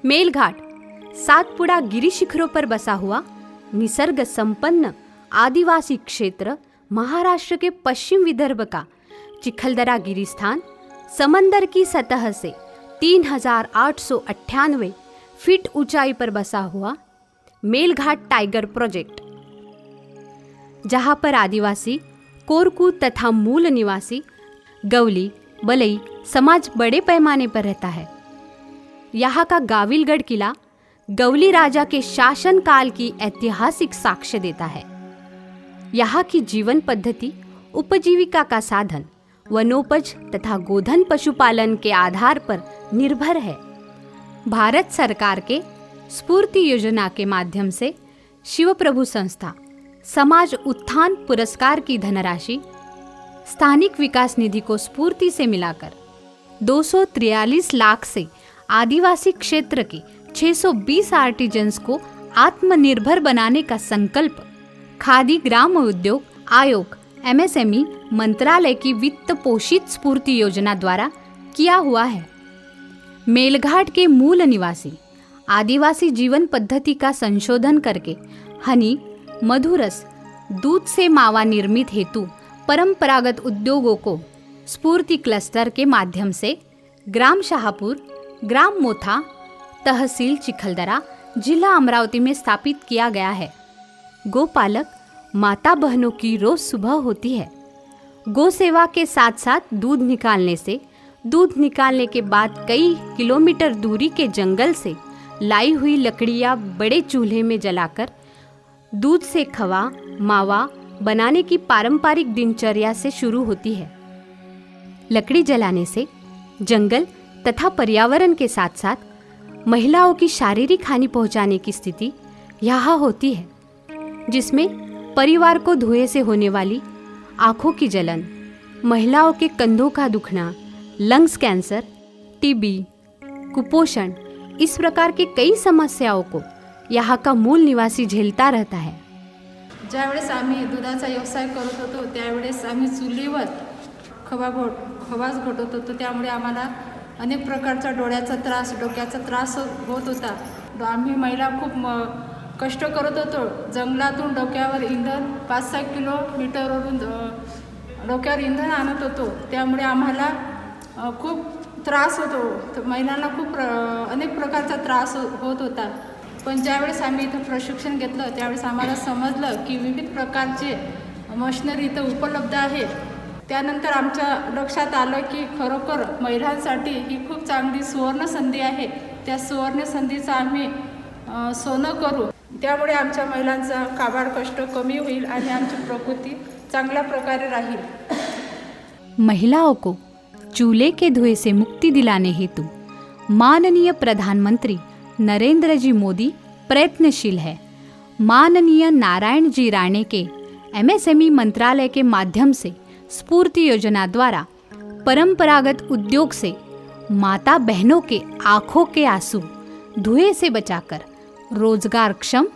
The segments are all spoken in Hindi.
मेलघाट सातपुड़ा गिरी शिखरों पर बसा हुआ निसर्ग संपन्न आदिवासी क्षेत्र महाराष्ट्र के पश्चिम विदर्भ का चिखलदरा गिरिस्थान समंदर की सतह से 3898 फीट ऊंचाई पर बसा हुआ मेलघाट टाइगर प्रोजेक्ट, जहां पर आदिवासी कोरकू तथा मूल निवासी गवली बलई समाज बड़े पैमाने पर रहता है। यहाँ का गाविलगढ़ किला गवली राजा के शासन काल की ऐतिहासिक साक्ष्य देता है। यहाँ की जीवन पद्धति उपजीविका का साधन वनोपज तथा गोधन पशुपालन के आधार पर निर्भर है। भारत सरकार के स्फूर्ति योजना के माध्यम से शिवप्रभु संस्था समाज उत्थान पुरस्कार की धनराशि स्थानिक विकास निधि को स्फूर्ति से मिलाकर 243 लाख से आदिवासी क्षेत्र के 620 आर्टिजन्स को आत्मनिर्भर बनाने का संकल्प खादी ग्राम उद्योग आयोग MSME मंत्रालय की वित्त पोषित स्फूर्ति योजना द्वारा किया हुआ है। मेलघाट के मूल निवासी आदिवासी जीवन पद्धति का संशोधन करके हनी मधुरस दूध से मावा निर्मित हेतु परंपरागत उद्योगों को स्फूर्ति क्लस्टर के माध्यम से ग्राम शाहपुर, ग्राम मोथा, तहसील चिखलदरा, जिला अमरावती में स्थापित किया गया है। गोपालक माता बहनों की रोज सुबह होती है। गो सेवा के साथ साथ दूध निकालने के बाद कई किलोमीटर दूरी के जंगल से लाई हुई लकड़ियां बड़े चूल्हे में जलाकर दूध से खवा मावा बनाने की पारंपरिक दिनचर्या से शुरू होती है। लकड़ी जलाने से जंगल तथा पर्यावरण के साथ साथ महिलाओं की शारीरिक हानि पहुंचाने की स्थिति यहाँ होती है, जिसमें परिवार को धुएं से होने वाली आंखों की जलन, महिलाओं के कंधों का दुखना, लंग्स कैंसर, टीबी, कुपोषण, इस प्रकार के कई समस्याओं को यहाँ का मूल निवासी झेलता रहता है। ज्यावेळेस आम्ही दुधाचा व्यवसाय करत होतो त्यावेळेस आम्ही चुलीवर खवास घटत होतो, त्यामुळे आम्हाला अनेक प्रकारचा डोक्याचा त्रास होत होता। आम्ही महिला खूप कष्ट करत होतो। जंगलातून डोक्यावर इंधन 5-6 किलोमीटरवरून डोक्यावर इंधन आणत होतो, त्यामुळे आम्हाला खूप त्रास होतो। महिलांना खूप अनेक प्रकारचा त्रास होत होता। पण ज्यावेळेस आम्ही इथं प्रशिक्षण घेतलं त्यावेळेस आम्हाला समजलं की विविध प्रकारचे मशिनरी इथं उपलब्ध आहेत। त्यानंतर आमच्या लक्षात आलं की खरोखर महिलांसाठी ही खूप चांगली सुवर्ण संधी आहे। त्या सुवर्ण संधीचा आम्ही सोनं करू, त्यामुळे आमच्या महिलांचा काबाड कष्ट कमी होईल आणि आमची प्रकृती चांगल्या प्रकारे राहील। महिलाओं को चूल्हे के धुएं से मुक्ति दिलाने हेतु माननीय प्रधानमंत्री नरेंद्र जी मोदी प्रयत्नशील है। माननीय नारायण जी राणे के MSME मंत्रालय के माध्यम से स्फूर्ति योजना द्वारा परंपरागत उद्योग से माता बहनों के आंखों के आंसू धुएं से बचाकर रोजगारक्षम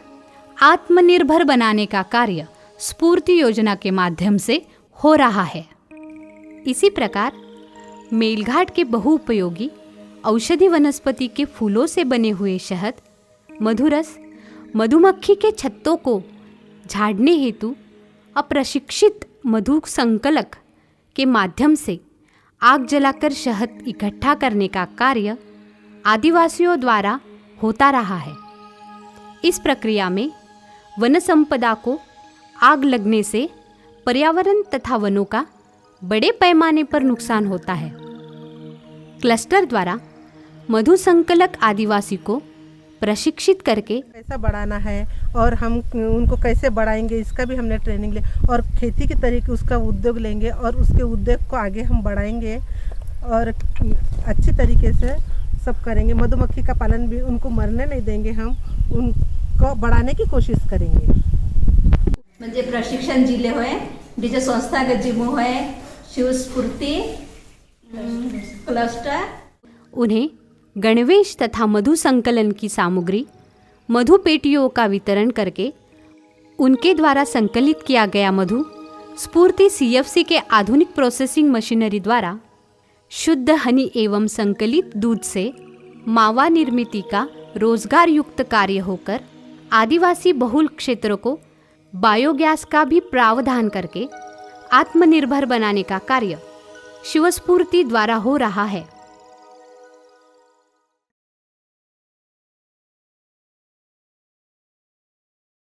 आत्मनिर्भर बनाने का कार्य स्फूर्ति योजना के माध्यम से हो रहा है। इसी प्रकार मेलघाट के बहुउपयोगी औषधि वनस्पति के फूलों से बने हुए शहद, मधुरस, मधुमक्खी के छत्तों को झाड़ने हेतु अप्रशिक्षित मधु संकलक के माध्यम से आग जलाकर शहद इकट्ठा करने का कार्य आदिवासियों द्वारा होता रहा है। इस प्रक्रिया में वन संपदा को आग लगने से पर्यावरण तथा वनों का बड़े पैमाने पर नुकसान होता है। क्लस्टर द्वारा मधु संकलक आदिवासी को प्रशिक्षित करके कैसा बढ़ाना है और हम उनको कैसे बढ़ाएंगे इसका भी हमने ट्रेनिंग ले और खेती के तरीके उसका उद्योग लेंगे और उसके उद्योग को आगे हम बढ़ाएंगे और अच्छी तरीके से सब करेंगे। मधुमक्खी का पालन भी उनको मरने नहीं देंगे, हम उनको बढ़ाने की कोशिश करेंगे। म्हणजे प्रशिक्षण जिले होय तिचे संस्थागत जिमो होय शिवस्फूर्ति क्लस्टर। उन्हें गणवेश तथा मधु संकलन की सामग्री मधु पेटियों का वितरण करके उनके द्वारा संकलित किया गया मधु स्फूर्ति सीएफसी के आधुनिक प्रोसेसिंग मशीनरी द्वारा शुद्ध हनी एवं संकलित दूध से मावा निर्मिती का रोजगार युक्त कार्य होकर आदिवासी बहुल क्षेत्रों को बायोगैस का भी प्रावधान करके आत्मनिर्भर बनाने का कार्य शिवस्फूर्ति द्वारा हो रहा है।